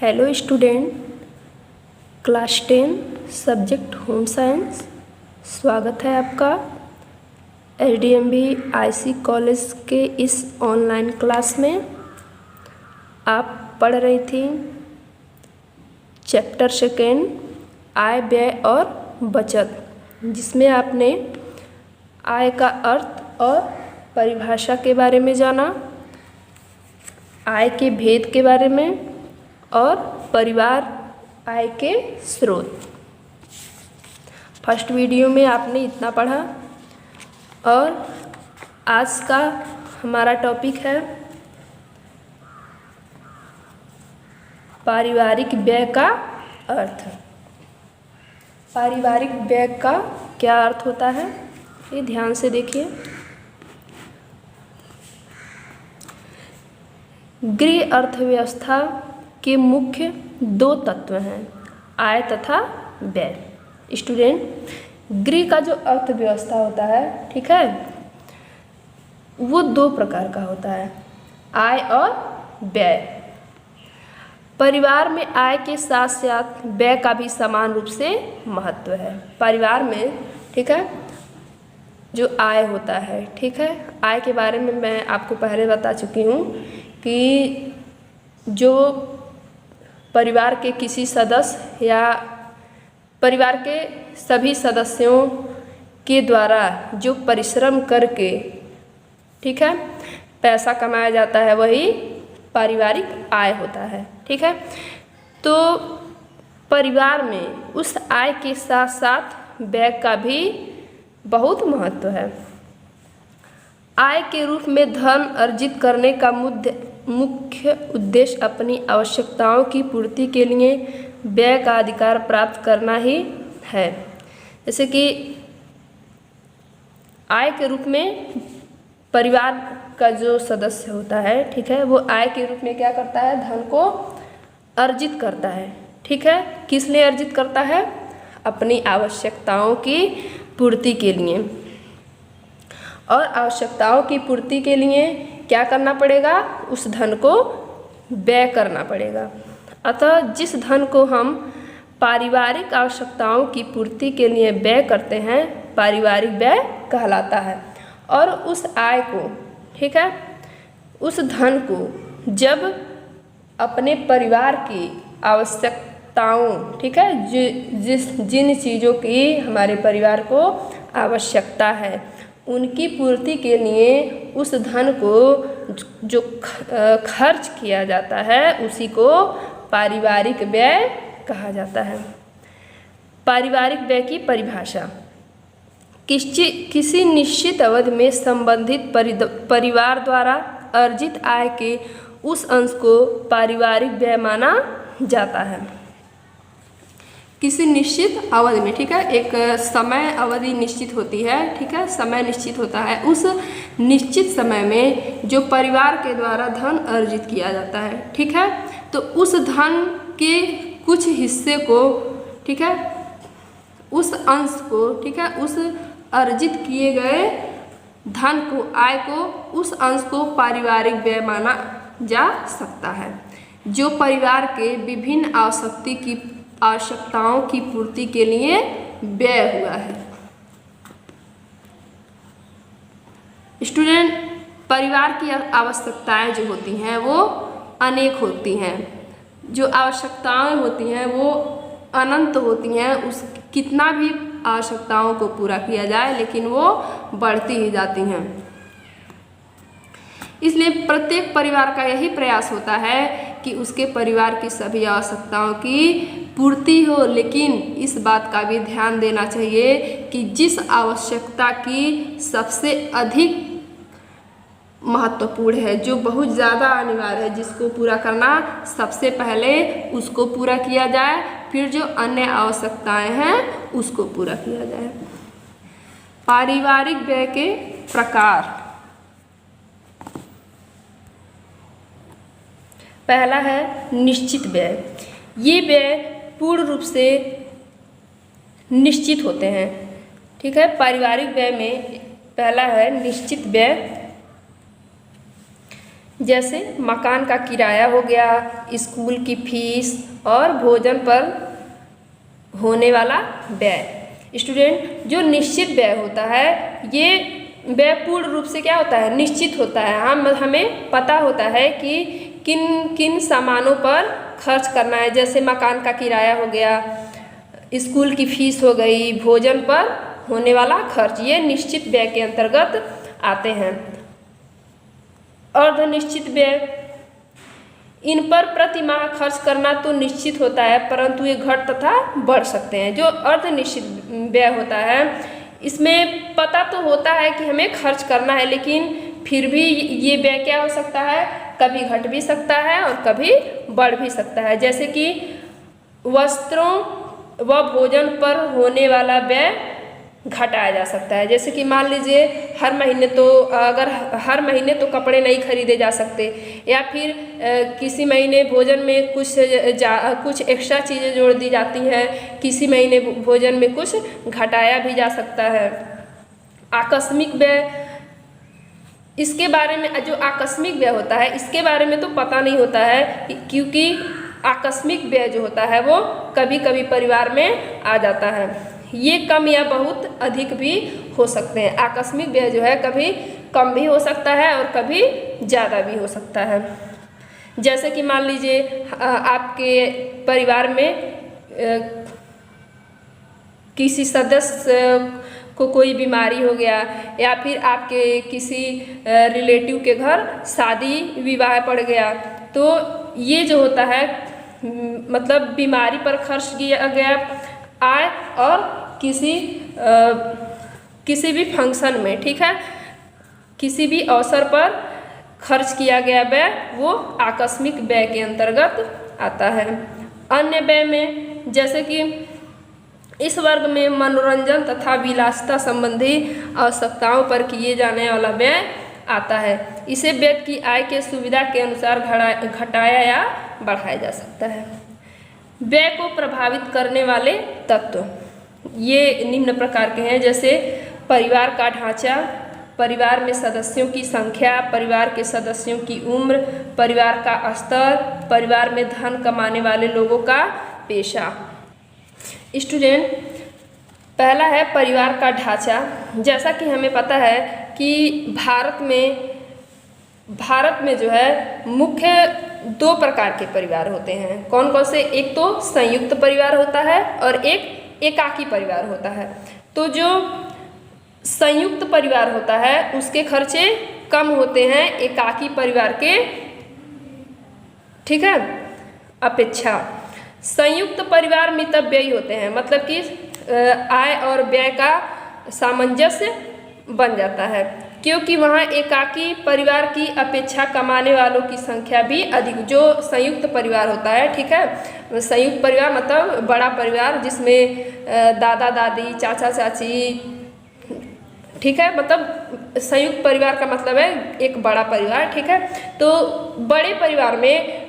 Hello student, class 10 subject home science. स्वागत है आपका एचडीएमबी आईसी कॉलेज के इस ऑनलाइन क्लास में। आप पढ़ रही थी चैप्टर सेकेंड आय व्यय और बचत, जिसमें आपने आय का अर्थ और परिभाषा के बारे में जाना, आय के भेद के बारे में और परिवार आय के स्रोत। फर्स्ट वीडियो में आपने इतना पढ़ा और आज का हमारा टॉपिक है पारिवारिक व्यय का अर्थ। पारिवारिक व्यय का क्या अर्थ होता है, ये ध्यान से देखिए। गृह अर्थव्यवस्था के मुख्य दो तत्व हैं, आय तथा व्यय। स्टूडेंट, गृह का जो अर्थव्यवस्था होता है, ठीक है, वो दो प्रकार का होता है, आय और व्यय। परिवार में आय के साथ साथ व्यय का भी समान रूप से महत्व है। परिवार में, ठीक है, जो आय होता है, ठीक है, आय के बारे में मैं आपको पहले बता चुकी हूँ कि जो परिवार के किसी सदस्य या परिवार के सभी सदस्यों के द्वारा जो परिश्रम करके, ठीक है, पैसा कमाया जाता है, वही पारिवारिक आय होता है। ठीक है, तो परिवार में उस आय के साथ साथ व्यय का भी बहुत महत्व है। आय के रूप में धन अर्जित करने का मुख्य उद्देश्य अपनी आवश्यकताओं की पूर्ति के लिए व्यय का अधिकार प्राप्त करना ही है। जैसे कि आय के रूप में परिवार का जो सदस्य होता है, ठीक है, वो आय के रूप में क्या करता है, धन को अर्जित करता है। ठीक है, किस लिए अर्जित करता है, अपनी आवश्यकताओं की पूर्ति के लिए। और आवश्यकताओं की पूर्ति के लिए क्या करना पड़ेगा, उस धन को व्यय करना पड़ेगा। अतः जिस धन को हम पारिवारिक आवश्यकताओं की पूर्ति के लिए व्यय करते हैं, पारिवारिक व्यय कहलाता है। और उस आय को, ठीक है, उस धन को जब अपने परिवार की आवश्यकताओं, ठीक है, जिन चीज़ों की हमारे परिवार को आवश्यकता है, उनकी पूर्ति के लिए उस धन को जो खर्च किया जाता है, उसी को पारिवारिक व्यय कहा जाता है। पारिवारिक व्यय की परिभाषा, किसी निश्चित अवधि में संबंधित परिवार द्वारा अर्जित आय के उस अंश को पारिवारिक व्यय माना जाता है। किसी निश्चित अवधि में, ठीक है, एक समय अवधि निश्चित होती है, ठीक है, समय निश्चित होता है। उस निश्चित समय में जो परिवार के द्वारा धन अर्जित किया जाता है, ठीक है, तो उस धन के कुछ हिस्से को, ठीक है, उस अंश को, ठीक है, उस अर्जित किए गए धन को, आय को, उस अंश को पारिवारिक व्यय माना जा सकता है, जो परिवार के विभिन्न आवश्यकताओं की पूर्ति के लिए व्यय हुआ है। स्टूडेंट, परिवार की आवश्यकताएं जो होती हैं वो अनेक होती हैं। जो आवश्यकताएं होती हैं वो अनंत होती हैं। उस कितना भी आवश्यकताओं को पूरा किया जाए, लेकिन वो बढ़ती ही जाती हैं। इसलिए प्रत्येक परिवार का यही प्रयास होता है कि उसके परिवार की सभी आवश्यकताओं की पूर्ति हो, लेकिन इस बात का भी ध्यान देना चाहिए कि जिस आवश्यकता की सबसे अधिक महत्वपूर्ण है, जो बहुत ज़्यादा अनिवार्य है, जिसको पूरा करना सबसे पहले उसको पूरा किया जाए, फिर जो अन्य आवश्यकताएं हैं उसको पूरा किया जाए। पारिवारिक व्यय के प्रकार, पहला है निश्चित व्यय। ये व्यय पूर्ण रूप से निश्चित होते हैं। ठीक है, पारिवारिक व्यय में पहला है निश्चित व्यय। जैसे मकान का किराया हो गया, स्कूल की फीस और भोजन पर होने वाला व्यय। स्टूडेंट, जो निश्चित व्यय होता है ये व्यय पूर्ण रूप से क्या होता है, निश्चित होता है। हमें पता होता है कि किन किन सामानों पर खर्च करना है, जैसे मकान का किराया हो गया, स्कूल की फीस हो गई, भोजन पर होने वाला खर्च, ये निश्चित व्यय के अंतर्गत आते हैं। अर्धनिश्चित व्यय, इन पर प्रति माह खर्च करना तो निश्चित होता है, परंतु ये घट तथा बढ़ सकते हैं। जो अर्धनिश्चित व्यय होता है इसमें पता तो होता है कि हमें खर्च करना है, लेकिन फिर भी ये व्यय क्या हो सकता है, कभी घट भी सकता है और कभी बढ़ भी सकता है। जैसे कि वस्त्रों व भोजन पर होने वाला व्यय घटाया जा सकता है। जैसे कि मान लीजिए हर महीने तो अगर हर महीने तो कपड़े नहीं खरीदे जा सकते, या फिर किसी महीने भोजन में कुछ एक्स्ट्रा चीज़ें जोड़ दी जाती हैं, किसी महीने भोजन में कुछ घटाया भी जा सकता है। आकस्मिक व्यय, इसके बारे में जो आकस्मिक व्यय होता है इसके बारे में तो पता नहीं होता है, क्योंकि आकस्मिक व्यय जो होता है वो कभी कभी परिवार में आ जाता है। ये कम या बहुत अधिक भी हो सकते हैं। आकस्मिक व्यय जो है कभी कम भी हो सकता है और कभी ज़्यादा भी हो सकता है। जैसे कि मान लीजिए आपके परिवार में किसी सदस्य को कोई बीमारी हो गया, या फिर आपके किसी रिलेटिव के घर शादी विवाह पड़ गया, तो ये जो होता है मतलब बीमारी पर खर्च किया गया आय और किसी भी फंक्शन में, ठीक है, किसी भी अवसर पर खर्च किया गया व्यय वो आकस्मिक व्यय के अंतर्गत आता है। अन्य व्यय में जैसे कि इस वर्ग में मनोरंजन तथा विलासिता संबंधी आवश्यकताओं पर किए जाने वाला व्यय आता है। इसे व्यक्ति की आय के सुविधा के अनुसार घटाया या बढ़ाया जा सकता है। व्यय को प्रभावित करने वाले तत्व ये निम्न प्रकार के हैं, जैसे परिवार का ढांचा, परिवार में सदस्यों की संख्या, परिवार के सदस्यों की उम्र, परिवार का स्तर, परिवार में धन कमाने वाले लोगों का पेशा। स्टूडेंट, पहला है परिवार का ढांचा। जैसा कि हमें पता है कि भारत में जो है मुख्य 2 प्रकार के परिवार होते हैं। कौन कौन से? एक तो संयुक्त परिवार होता है और एक एकाकी परिवार होता है। तो जो संयुक्त परिवार होता है उसके खर्चे कम होते हैं एकाकी परिवार के, ठीक है, अपेक्षा। संयुक्त परिवार मितव्ययी होते हैं, मतलब कि आय और व्यय का सामंजस्य बन जाता है, क्योंकि वहाँ एकाकी परिवार की अपेक्षा कमाने वालों की संख्या भी अधिक। जो संयुक्त परिवार होता है, ठीक है, संयुक्त परिवार मतलब बड़ा परिवार जिसमें दादा दादी, चाचा चाची, ठीक है, मतलब संयुक्त परिवार का मतलब है एक बड़ा परिवार, ठीक है। तो बड़े परिवार में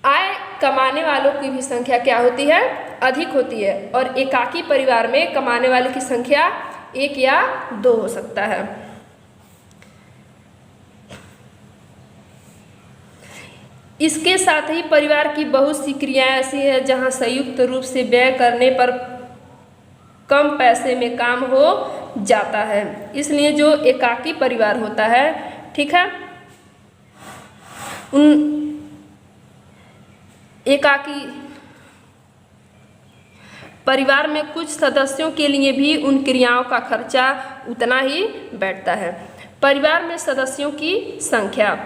आय कमाने वालों की भी संख्या क्या होती है? अधिक होती है, और एकाकी परिवार में कमाने वाले की संख्या 1 या 2 हो सकता है। इसके साथ ही परिवार की बहुत सी क्रियाएं ऐसी है जहां संयुक्त रूप से व्यय करने पर कम पैसे में काम हो जाता है। इसलिए जो एकाकी परिवार होता है, ठीक है, उन एकाकी परिवार में कुछ सदस्यों के लिए भी उन क्रियाओं का खर्चा उतना ही बैठता है। परिवार में सदस्यों की संख्या,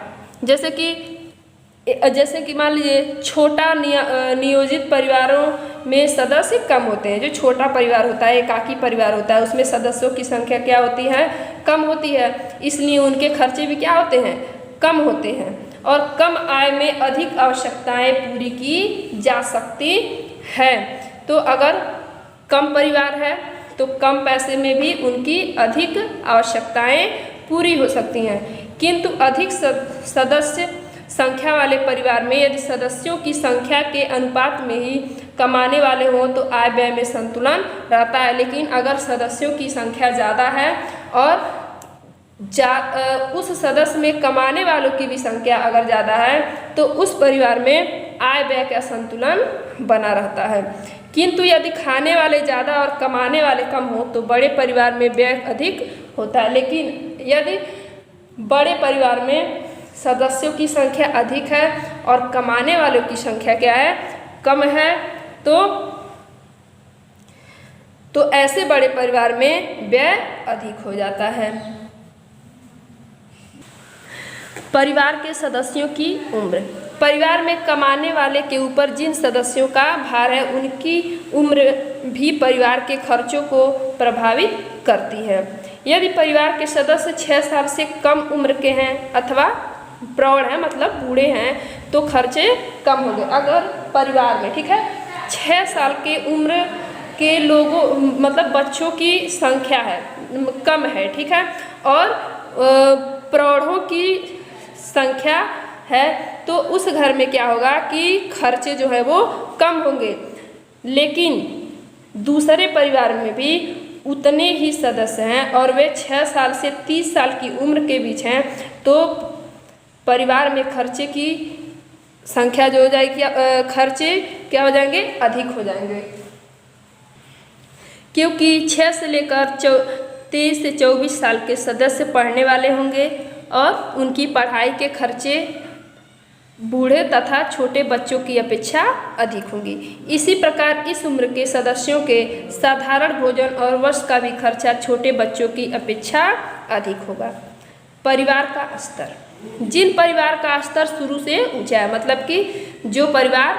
जैसे कि मान लीजिए छोटा नियोजित परिवारों में सदस्य कम होते हैं। जो छोटा परिवार होता है, एकाकी परिवार होता है, उसमें सदस्यों की संख्या क्या होती है? कम होती है। इसलिए उनके खर्चे भी क्या होते हैं? कम होते हैं, और कम आय में अधिक आवश्यकताएं पूरी की जा सकती है। तो अगर कम परिवार है तो कम पैसे में भी उनकी अधिक आवश्यकताएं पूरी हो सकती हैं। किंतु अधिक सदस्य संख्या वाले परिवार में यदि सदस्यों की संख्या के अनुपात में ही कमाने वाले हों तो आय व्यय में संतुलन रहता है। लेकिन अगर सदस्यों की संख्या ज़्यादा है और उस सदस्य में कमाने वालों की भी संख्या अगर ज़्यादा है तो उस परिवार में आय व्यय का संतुलन बना रहता है। किंतु यदि खाने वाले ज़्यादा और कमाने वाले कम हो तो बड़े परिवार में व्यय अधिक होता है। लेकिन यदि बड़े परिवार में सदस्यों की संख्या अधिक है और कमाने वालों की संख्या क्या है, कम है, तो ऐसे बड़े परिवार में व्यय अधिक हो जाता है। परिवार के सदस्यों की उम्र। परिवार में कमाने वाले के ऊपर जिन सदस्यों का भार है उनकी उम्र भी परिवार के खर्चों को प्रभावित करती है। यदि परिवार के सदस्य 6 साल से कम उम्र के हैं अथवा प्रौढ़ हैं, मतलब बूढ़े हैं, तो खर्चे कम होंगे। अगर परिवार में, ठीक है, 6 साल के उम्र के लोगों, मतलब बच्चों की संख्या है, कम है, ठीक है, और प्रौढ़ों की संख्या है, तो उस घर में क्या होगा कि खर्चे जो है वो कम होंगे। लेकिन दूसरे परिवार में भी उतने ही सदस्य हैं और वे 6 साल से 30 साल की उम्र के बीच हैं, तो परिवार में खर्चे की संख्या जो हो जाएगी, खर्चे क्या हो जाएंगे, अधिक हो जाएंगे। क्योंकि 6 से लेकर 23 से 24 साल के सदस्य पढ़ने वाले होंगे और उनकी पढ़ाई के खर्चे बूढ़े तथा छोटे बच्चों की अपेक्षा अधिक होंगी। इसी प्रकार इस उम्र के सदस्यों के साधारण भोजन और वस्त्र का भी खर्चा छोटे बच्चों की अपेक्षा अधिक होगा। परिवार का स्तर। जिन परिवार का स्तर शुरू से ऊंचा है, मतलब कि जो परिवार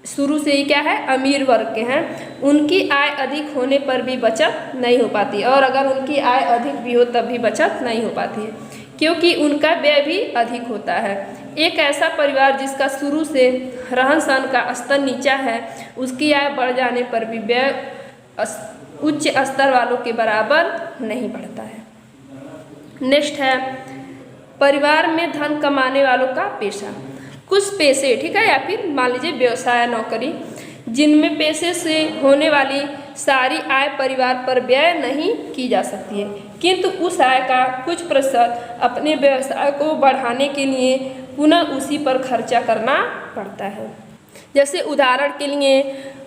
शुरू से ही क्या है, अमीर वर्ग के हैं, उनकी आय अधिक होने पर भी बचत नहीं हो पाती, और अगर उनकी आय अधिक भी हो तब भी बचत नहीं हो पाती है, क्योंकि उनका व्यय भी अधिक होता है। एक ऐसा परिवार जिसका शुरू से रहन सहन का स्तर नीचा है, उसकी आय बढ़ जाने पर भी व्यय उच्च स्तर वालों के बराबर नहीं बढ़ता है। नेक्स्ट है परिवार में धन कमाने वालों का पेशा। कुछ पेशे, ठीक है, या फिर मान लीजिए व्यवसाय, नौकरी, जिनमें पेशे से होने वाली सारी आय परिवार पर व्यय नहीं की जा सकती है, किंतु उस आय का कुछ प्रतिशत अपने व्यवसाय को बढ़ाने के लिए पुनः उसी पर खर्चा करना पड़ता है। जैसे उदाहरण के लिए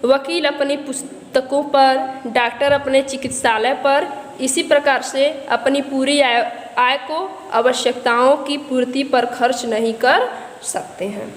वकील अपनी पुस्तकों पर, डॉक्टर अपने चिकित्सालय पर, इसी प्रकार से अपनी पूरी आय को आवश्यकताओं की पूर्ति पर खर्च नहीं कर सकते हैं।